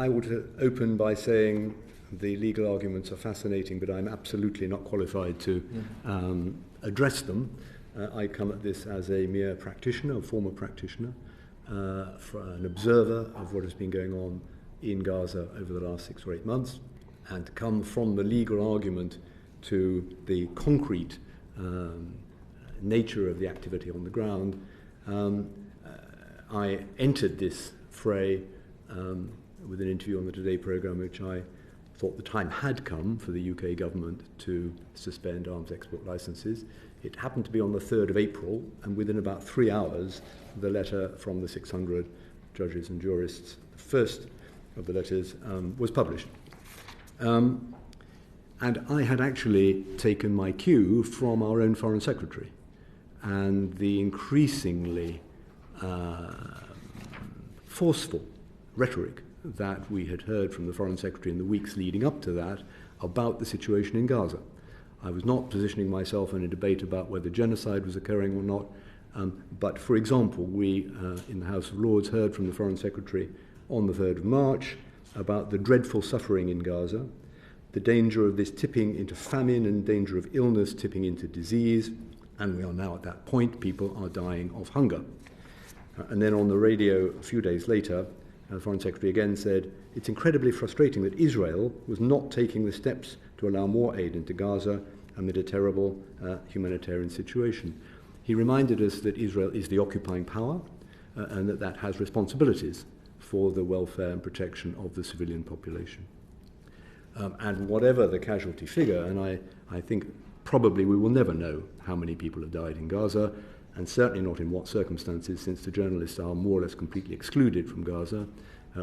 I want to open by saying the legal arguments are fascinating, but I'm absolutely not qualified to address them. I come at this as a mere practitioner, a former practitioner, an observer of what has been going on in Gaza over the last 6 or 8 months, and to come from the legal argument to the concrete nature of the activity on the ground. I entered this fray with an interview on the Today programme, which I thought the time had come for the UK government to suspend arms export licences. It happened to be on the 3rd of April, and within about 3 hours, the letter from the 600 judges and jurists, the first of the letters, was published. And I had actually taken my cue from our own Foreign Secretary, and the increasingly forceful rhetoric that we had heard from the Foreign Secretary in the weeks leading up to that about the situation in Gaza. I was not positioning myself in a debate about whether genocide was occurring or not, but, for example, we in the House of Lords heard from the Foreign Secretary on the 3rd of March about the dreadful suffering in Gaza, the danger of this tipping into famine and danger of illness tipping into disease, and we are now at that point. People are dying of hunger. And then on the radio a few days later, the Foreign Secretary again said, it's incredibly frustrating that Israel was not taking the steps to allow more aid into Gaza amid a terrible humanitarian situation. He reminded us that Israel is the occupying power and that has responsibilities for the welfare and protection of the civilian population. And whatever the casualty figure, and I think probably we will never know how many people have died in Gaza, and certainly not in what circumstances, since the journalists are more or less completely excluded from Gaza.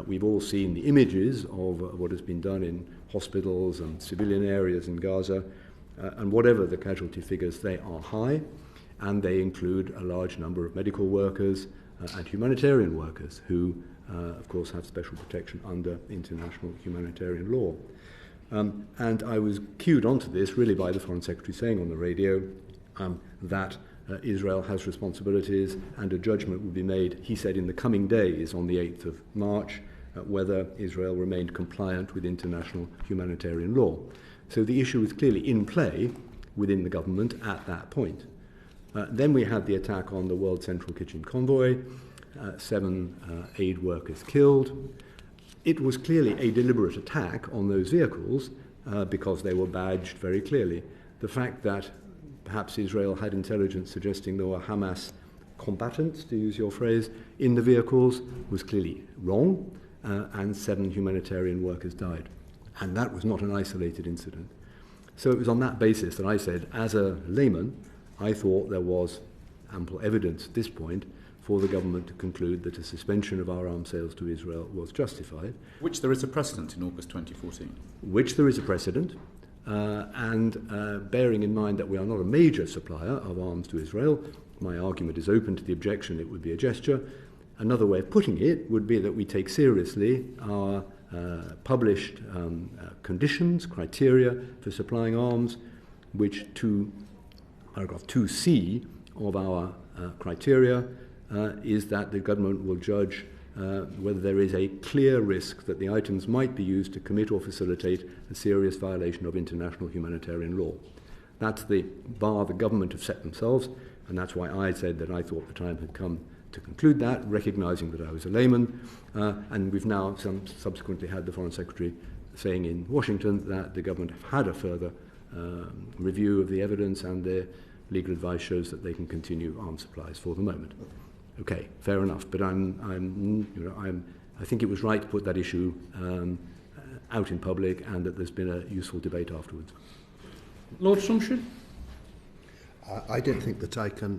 We've all seen the images of what has been done in hospitals and civilian areas in Gaza, and whatever the casualty figures, they are high, and they include a large number of medical workers and humanitarian workers who, of course, have special protection under international humanitarian law. And I was cued onto this really by the Foreign Secretary saying on the radio that Israel has responsibilities and a judgment will be made, he said, in the coming days on the 8th of March, whether Israel remained compliant with international humanitarian law. So the issue was clearly in play within the government at that point. Then we had the attack on the World Central Kitchen convoy, 7 aid workers killed. It was clearly a deliberate attack on those vehicles because they were badged very clearly. The fact that perhaps Israel had intelligence suggesting there were Hamas combatants, to use your phrase, in the vehicles was clearly wrong, and 7 humanitarian workers died. And that was not an isolated incident. So it was on that basis that I said, as a layman, I thought there was ample evidence at this point for the government to conclude that a suspension of our arms sales to Israel was justified. Which there is a precedent in August 2014. Which there is a precedent. And bearing in mind that we are not a major supplier of arms to Israel, my argument is open to the objection it would be a gesture. Another way of putting it would be that we take seriously our published conditions, criteria for supplying arms, which paragraph 2C of our criteria is that the government will judge whether there is a clear risk that the items might be used to commit or facilitate a serious violation of international humanitarian law. That's the bar the government have set themselves, and that's why I said that I thought the time had come to conclude that, recognising that I was a layman, and we've now subsequently had the Foreign Secretary saying in Washington that the government have had a further review of the evidence, and their legal advice shows that they can continue arms supplies for the moment. Okay, fair enough, but I think it was right to put that issue out in public, and that there's been a useful debate afterwards. Lord Shumshin? I don't think that I can